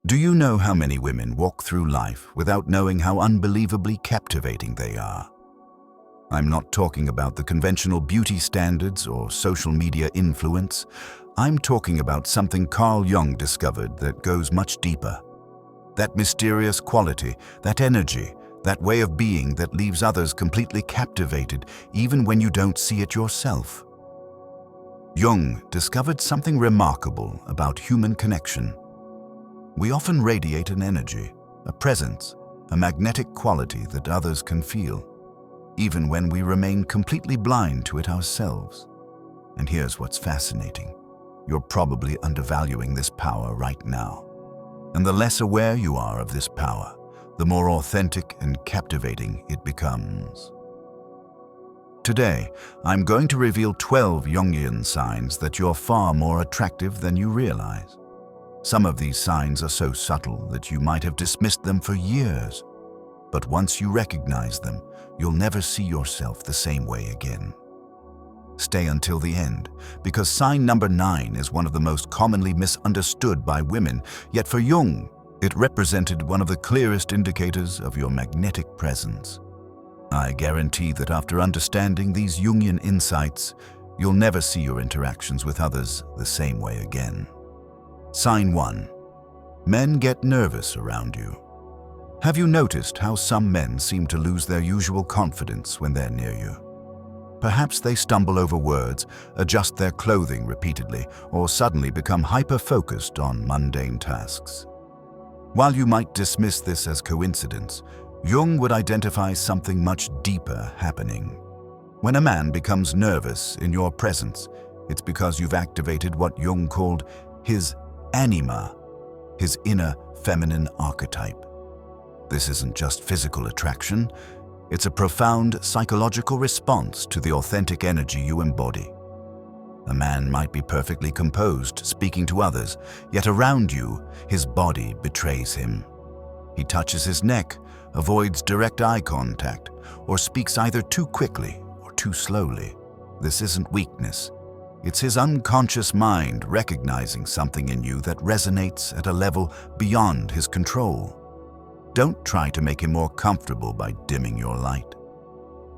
Do you know how many women walk through life without knowing how unbelievably captivating they are? I'm not talking about the conventional beauty standards or social media influence. I'm talking about something Carl Jung discovered that goes much deeper. That mysterious quality, that energy, that way of being that leaves others completely captivated even when you don't see it yourself. Jung discovered something remarkable about human connection. We often radiate an energy, a presence, a magnetic quality that others can feel, even when we remain completely blind to it ourselves. And here's what's fascinating. You're probably undervaluing this power right now. And the less aware you are of this power, the more authentic and captivating it becomes. Today, I'm going to reveal 12 Jungian signs that you're far more attractive than you realize. Some of these signs are so subtle that you might have dismissed them for years. But once you recognize them, you'll never see yourself the same way again. Stay until the end, because sign number 9 is one of the most commonly misunderstood by women, yet for Jung, it represented one of the clearest indicators of your magnetic presence. I guarantee that after understanding these Jungian insights, you'll never see your interactions with others the same way again. Sign 1. Men get nervous around you. Have you noticed how some men seem to lose their usual confidence when they're near you? Perhaps they stumble over words, adjust their clothing repeatedly, or suddenly become hyper-focused on mundane tasks. While you might dismiss this as coincidence, Jung would identify something much deeper happening. When a man becomes nervous in your presence, it's because you've activated what Jung called his anima, his inner feminine archetype. This isn't just physical attraction, it's a profound psychological response to the authentic energy you embody. A man might be perfectly composed, speaking to others, yet around you, his body betrays him. He touches his neck, avoids direct eye contact, or speaks either too quickly or too slowly. This isn't weakness. It's his unconscious mind recognizing something in you that resonates at a level beyond his control. Don't try to make him more comfortable by dimming your light.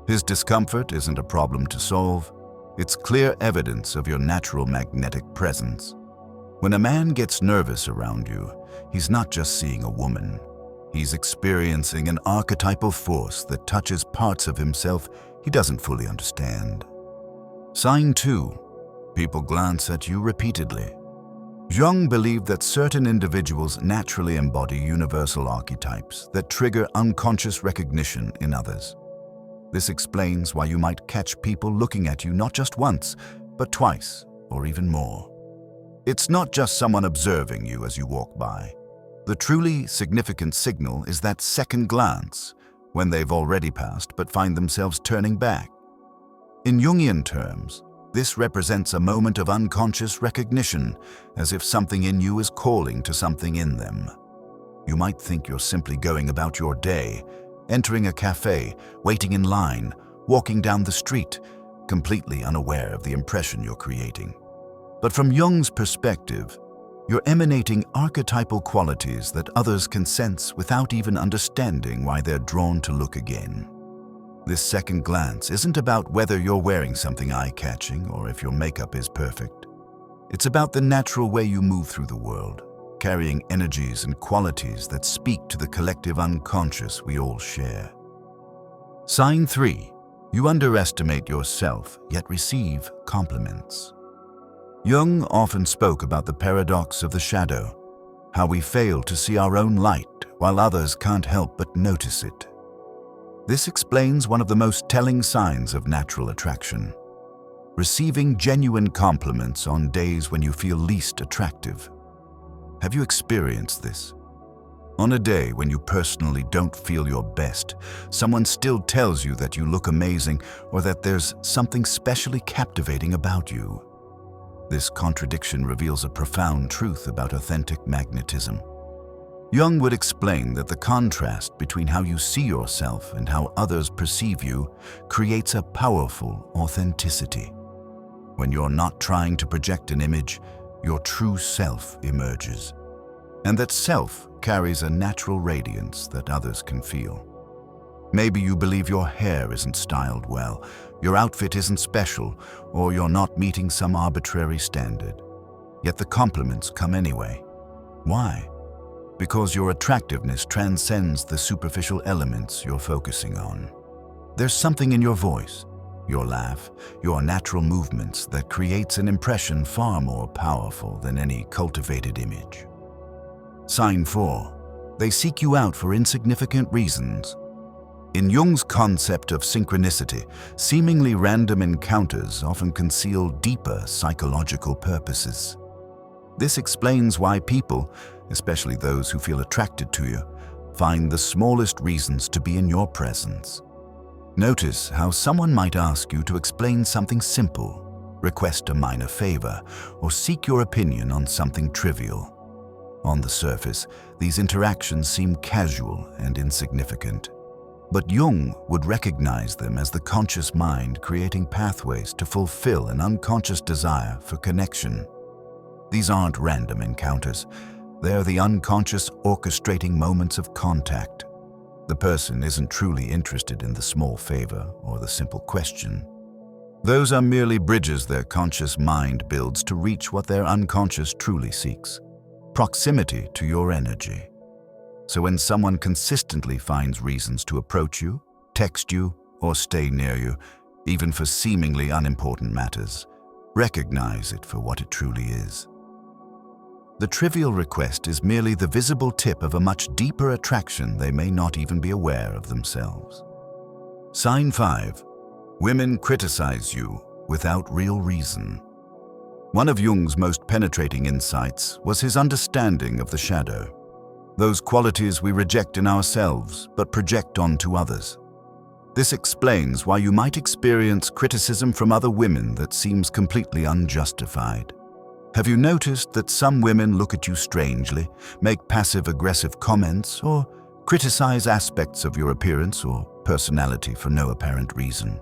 His discomfort isn't a problem to solve. It's clear evidence of your natural magnetic presence. When a man gets nervous around you, he's not just seeing a woman. He's experiencing an archetypal force that touches parts of himself he doesn't fully understand. Sign 2. People glance at you repeatedly. Jung believed that certain individuals naturally embody universal archetypes that trigger unconscious recognition in others. This explains why you might catch people looking at you not just once, but twice, or even more. It's not just someone observing you as you walk by. The truly significant signal is that second glance, when they've already passed but find themselves turning back. In Jungian terms, this represents a moment of unconscious recognition, as if something in you is calling to something in them. You might think you're simply going about your day, entering a cafe, waiting in line, walking down the street, completely unaware of the impression you're creating. But from Jung's perspective, you're emanating archetypal qualities that others can sense without even understanding why they're drawn to look again. This second glance isn't about whether you're wearing something eye-catching or if your makeup is perfect. It's about the natural way you move through the world, carrying energies and qualities that speak to the collective unconscious we all share. Sign 3. You underestimate yourself, yet receive compliments. Jung often spoke about the paradox of the shadow, how we fail to see our own light while others can't help but notice it. This explains one of the most telling signs of natural attraction: receiving genuine compliments on days when you feel least attractive. Have you experienced this? On a day when you personally don't feel your best, someone still tells you that you look amazing or that there's something specially captivating about you. This contradiction reveals a profound truth about authentic magnetism. Jung would explain that the contrast between how you see yourself and how others perceive you creates a powerful authenticity. When you're not trying to project an image, your true self emerges. and that self carries a natural radiance that others can feel. Maybe you believe your hair isn't styled well, your outfit isn't special, or you're not meeting some arbitrary standard. Yet the compliments come anyway. Why? Because your attractiveness transcends the superficial elements you're focusing on. There's something in your voice, your laugh, your natural movements that creates an impression far more powerful than any cultivated image. Sign 4. They seek you out for insignificant reasons. In Jung's concept of synchronicity, seemingly random encounters often conceal deeper psychological purposes. This explains why people, especially those who feel attracted to you, find the smallest reasons to be in your presence. Notice how someone might ask you to explain something simple, request a minor favor, or seek your opinion on something trivial. On the surface, these interactions seem casual and insignificant. But Jung would recognize them as the conscious mind creating pathways to fulfill an unconscious desire for connection. These aren't random encounters. They're the unconscious orchestrating moments of contact. The person isn't truly interested in the small favor or the simple question. Those are merely bridges their conscious mind builds to reach what their unconscious truly seeks: proximity to your energy. So when someone consistently finds reasons to approach you, text you, or stay near you, even for seemingly unimportant matters, recognize it for what it truly is. The trivial request is merely the visible tip of a much deeper attraction they may not even be aware of themselves. Sign 5. Women criticize you without real reason. One of Jung's most penetrating insights was his understanding of the shadow. Those qualities we reject in ourselves but project onto others. This explains why you might experience criticism from other women that seems completely unjustified. Have you noticed that some women look at you strangely, make passive-aggressive comments, or criticize aspects of your appearance or personality for no apparent reason?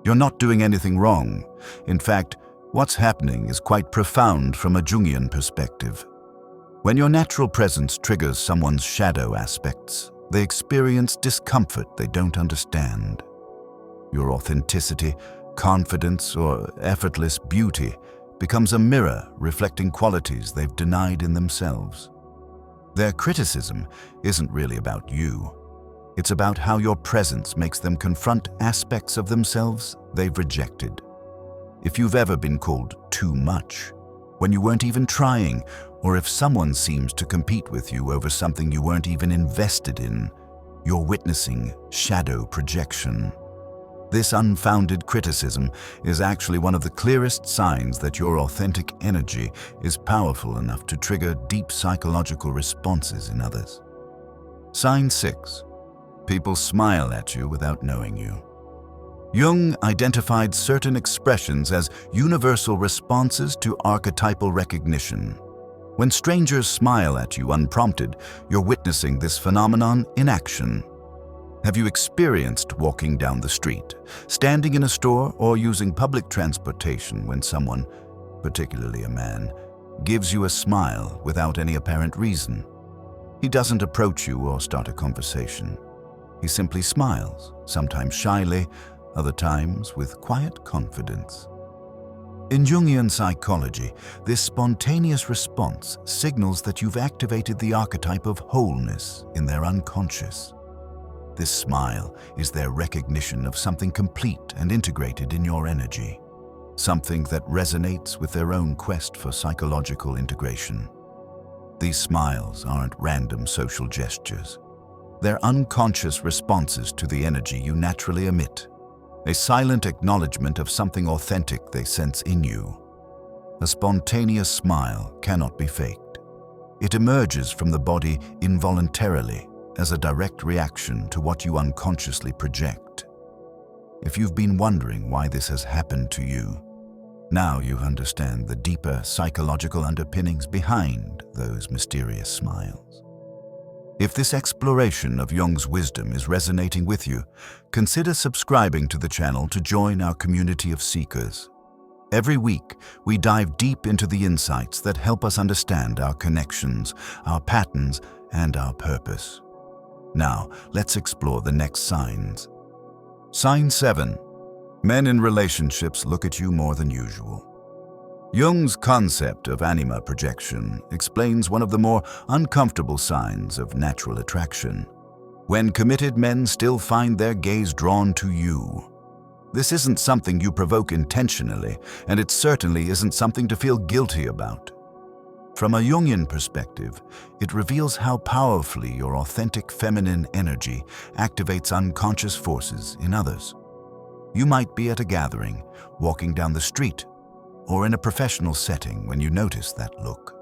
You're not doing anything wrong. In fact, what's happening is quite profound from a Jungian perspective. When your natural presence triggers someone's shadow aspects, they experience discomfort they don't understand. Your authenticity, confidence, or effortless beauty becomes a mirror reflecting qualities they've denied in themselves. Their criticism isn't really about you. It's about how your presence makes them confront aspects of themselves they've rejected. If you've ever been called too much, when you weren't even trying, or if someone seems to compete with you over something you weren't even invested in, you're witnessing shadow projection. This unfounded criticism is actually one of the clearest signs that your authentic energy is powerful enough to trigger deep psychological responses in others. Sign 6. People smile at you without knowing you. Jung identified certain expressions as universal responses to archetypal recognition. When strangers smile at you unprompted, you're witnessing this phenomenon in action. Have you experienced walking down the street, standing in a store, or using public transportation when someone, particularly a man, gives you a smile without any apparent reason? He doesn't approach you or start a conversation. He simply smiles, sometimes shyly, other times with quiet confidence. In Jungian psychology, this spontaneous response signals that you've activated the archetype of wholeness in their unconscious. This smile is their recognition of something complete and integrated in your energy, something that resonates with their own quest for psychological integration. These smiles aren't random social gestures. They're unconscious responses to the energy you naturally emit, a silent acknowledgement of something authentic they sense in you. A spontaneous smile cannot be faked. It emerges from the body involuntarily, as a direct reaction to what you unconsciously project. If you've been wondering why this has happened to you, now you understand the deeper psychological underpinnings behind those mysterious smiles. If this exploration of Jung's wisdom is resonating with you, consider subscribing to the channel to join our community of seekers. Every week, we dive deep into the insights that help us understand our connections, our patterns, and our purpose. Now, let's explore the next signs. Sign 7. Men in relationships look at you more than usual. Jung's concept of anima projection explains one of the more uncomfortable signs of natural attraction. When committed men still find their gaze drawn to you. This isn't something you provoke intentionally, and it certainly isn't something to feel guilty about. From a Jungian perspective, it reveals how powerfully your authentic feminine energy activates unconscious forces in others. You might be at a gathering, walking down the street, or in a professional setting when you notice that look,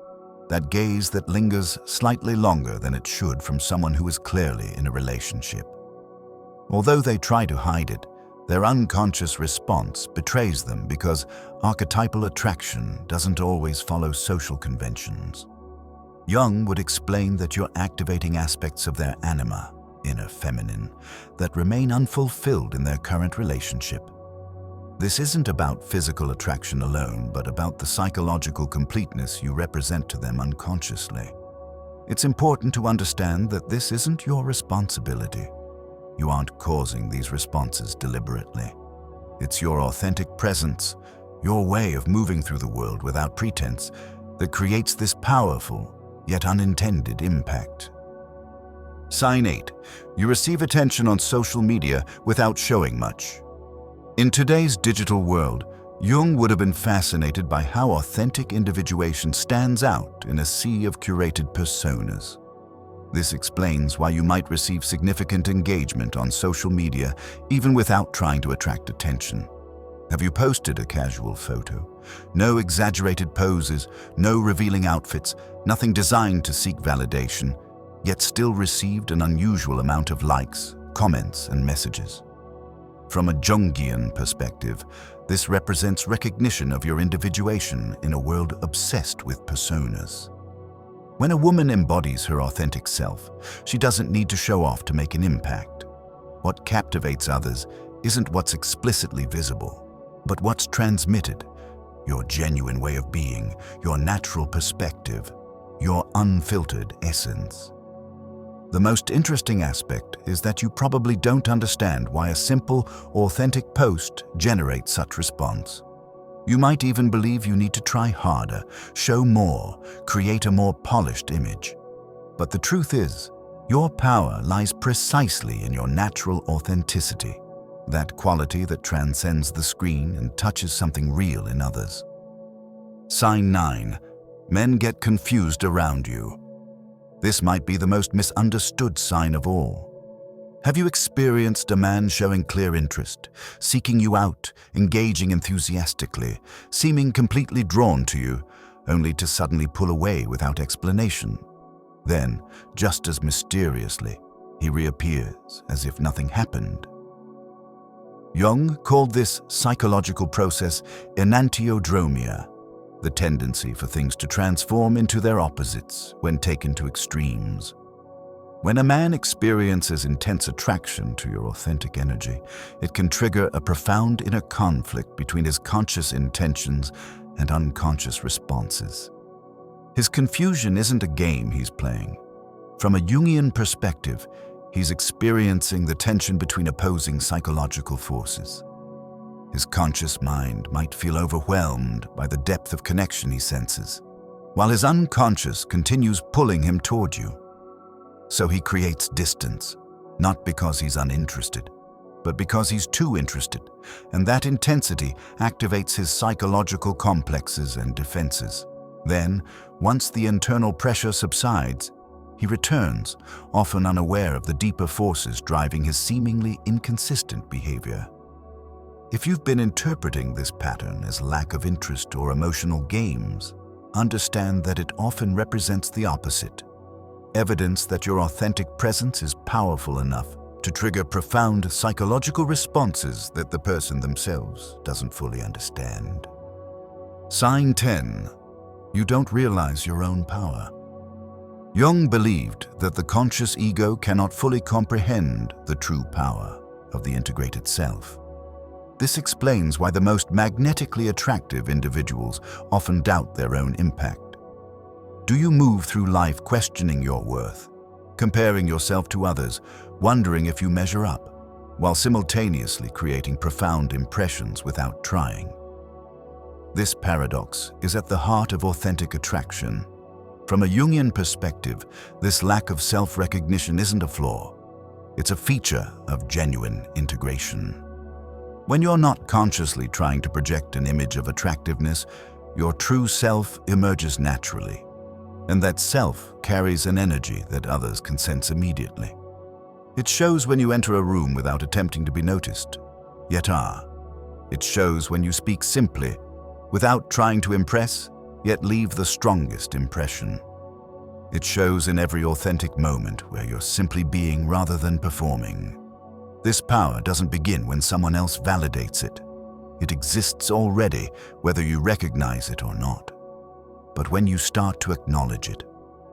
that gaze that lingers slightly longer than it should from someone who is clearly in a relationship. Although they try to hide it, their unconscious response betrays them because archetypal attraction doesn't always follow social conventions. Jung would explain that you're activating aspects of their anima, inner feminine, that remain unfulfilled in their current relationship. This isn't about physical attraction alone, but about the psychological completeness you represent to them unconsciously. It's important to understand that this isn't your responsibility. You aren't causing these responses deliberately. It's your authentic presence, your way of moving through the world without pretense, that creates this powerful, yet unintended impact. Sign 8. You receive attention on social media without showing much. In today's digital world, Jung would have been fascinated by how authentic individuation stands out in a sea of curated personas. This explains why you might receive significant engagement on social media even without trying to attract attention. Have you posted a casual photo? No exaggerated poses, no revealing outfits, nothing designed to seek validation, yet still received an unusual amount of likes, comments, and messages. From a Jungian perspective, this represents recognition of your individuation in a world obsessed with personas. When a woman embodies her authentic self, she doesn't need to show off to make an impact. What captivates others isn't what's explicitly visible, but what's transmitted. Your genuine way of being, your natural perspective, your unfiltered essence. The most interesting aspect is that you probably don't understand why a simple, authentic post generates such response. You might even believe you need to try harder, show more, create a more polished image. But the truth is, your power lies precisely in your natural authenticity, that quality that transcends the screen and touches something real in others. Sign 9. Men get confused around you. This might be the most misunderstood sign of all. Have you experienced a man showing clear interest, seeking you out, engaging enthusiastically, seeming completely drawn to you, only to suddenly pull away without explanation? Then, just as mysteriously, he reappears as if nothing happened. Jung called this psychological process enantiodromia, the tendency for things to transform into their opposites when taken to extremes. When a man experiences intense attraction to your authentic energy, it can trigger a profound inner conflict between his conscious intentions and unconscious responses. His confusion isn't a game he's playing. From a Jungian perspective, he's experiencing the tension between opposing psychological forces. His conscious mind might feel overwhelmed by the depth of connection he senses, while his unconscious continues pulling him toward you. So he creates distance, not because he's uninterested, but because he's too interested, and that intensity activates his psychological complexes and defenses. Then, once the internal pressure subsides, he returns, often unaware of the deeper forces driving his seemingly inconsistent behavior. If you've been interpreting this pattern as lack of interest or emotional games, understand that it often represents the opposite. Evidence that your authentic presence is powerful enough to trigger profound psychological responses that the person themselves doesn't fully understand. Sign 10. You don't realize your own power. Jung believed that the conscious ego cannot fully comprehend the true power of the integrated self. This explains why the most magnetically attractive individuals often doubt their own impact. Do you move through life questioning your worth, comparing yourself to others, wondering if you measure up, while simultaneously creating profound impressions without trying? This paradox is at the heart of authentic attraction. From a Jungian perspective, this lack of self-recognition isn't a flaw. It's a feature of genuine integration. When you're not consciously trying to project an image of attractiveness, your true self emerges naturally. And that self carries an energy that others can sense immediately. It shows when you enter a room without attempting to be noticed, yet are. It shows when you speak simply, without trying to impress, yet leave the strongest impression. It shows in every authentic moment where you're simply being rather than performing. This power doesn't begin when someone else validates it. It exists already, whether you recognize it or not. But when you start to acknowledge it,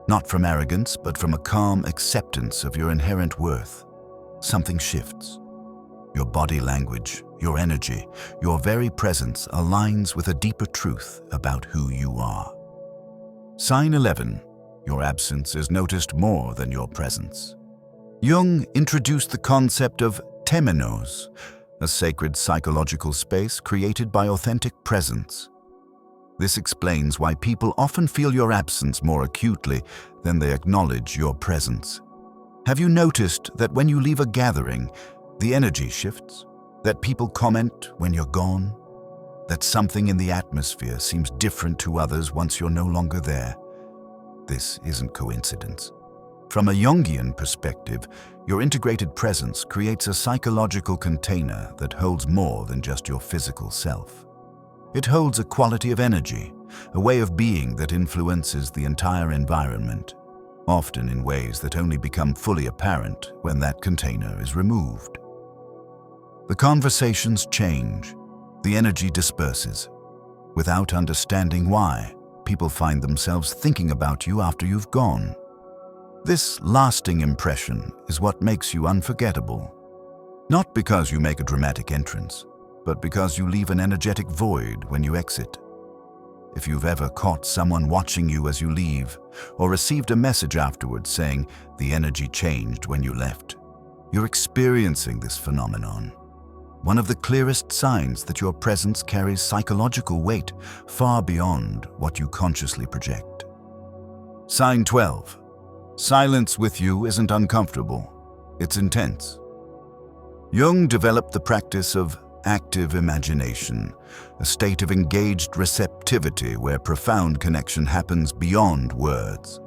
not from arrogance, but from a calm acceptance of your inherent worth, something shifts. Your body language, your energy, your very presence aligns with a deeper truth about who you are. Sign 11. Your absence is noticed more than your presence. Jung introduced the concept of temenos, a sacred psychological space created by authentic presence. This explains why people often feel your absence more acutely than they acknowledge your presence. Have you noticed that when you leave a gathering, the energy shifts? That people comment when you're gone? That something in the atmosphere seems different to others once you're no longer there? This isn't coincidence. From a Jungian perspective, your integrated presence creates a psychological container that holds more than just your physical self. It holds a quality of energy, a way of being that influences the entire environment, often in ways that only become fully apparent when that container is removed. The conversations change, the energy disperses. Without understanding why, people find themselves thinking about you after you've gone. This lasting impression is what makes you unforgettable. Not because you make a dramatic entrance, but because you leave an energetic void when you exit. If you've ever caught someone watching you as you leave, or received a message afterwards saying the energy changed when you left, you're experiencing this phenomenon. One of the clearest signs that your presence carries psychological weight far beyond what you consciously project. Sign 12. Silence with you isn't uncomfortable, it's intense. Jung developed the practice of active imagination, a state of engaged receptivity where profound connection happens beyond words.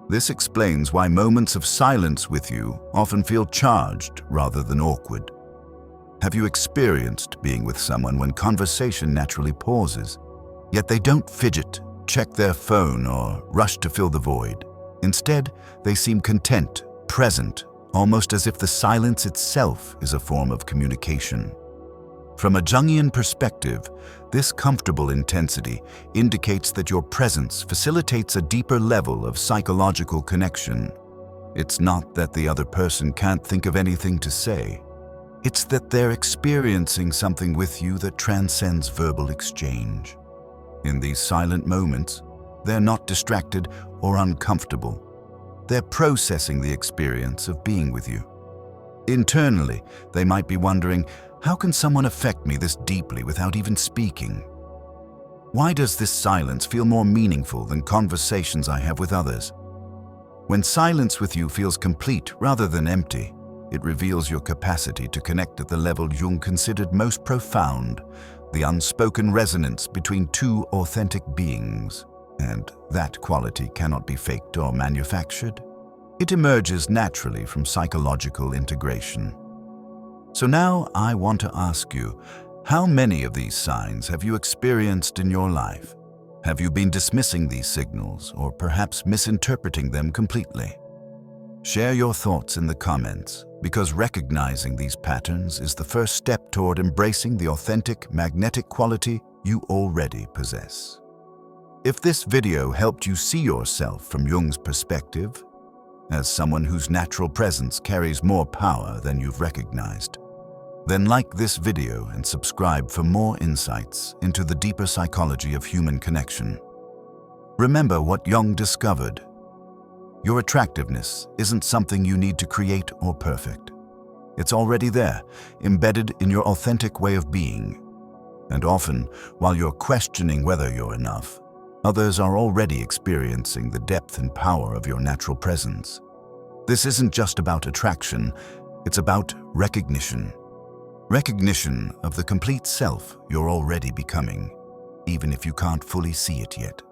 This explains why moments of silence with you often feel charged rather than awkward. Have you experienced being with someone when conversation naturally pauses, yet they don't fidget, check their phone, or rush to fill the void? Instead, they seem content, present, almost as if the silence itself is a form of communication. From a Jungian perspective, this comfortable intensity indicates that your presence facilitates a deeper level of psychological connection. It's not that the other person can't think of anything to say. It's that they're experiencing something with you that transcends verbal exchange. In these silent moments, they're not distracted or uncomfortable. They're processing the experience of being with you. Internally, they might be wondering, how can someone affect me this deeply without even speaking? Why does this silence feel more meaningful than conversations I have with others? When silence with you feels complete rather than empty, it reveals your capacity to connect at the level Jung considered most profound, the unspoken resonance between two authentic beings. And that quality cannot be faked or manufactured. It emerges naturally from psychological integration. So now I want to ask you, how many of these signs have you experienced in your life? Have you been dismissing these signals or perhaps misinterpreting them completely? Share your thoughts in the comments, because recognizing these patterns is the first step toward embracing the authentic, magnetic quality you already possess. If this video helped you see yourself from Jung's perspective, as someone whose natural presence carries more power than you've recognized, Then like this video and subscribe for more insights into the deeper psychology of human connection. Remember what Jung discovered. Your attractiveness isn't something you need to create or perfect. It's already there, embedded in your authentic way of being. And often, while you're questioning whether you're enough, others are already experiencing the depth and power of your natural presence. This isn't just about attraction, it's about recognition. Recognition of the complete self you're already becoming, even if you can't fully see it yet.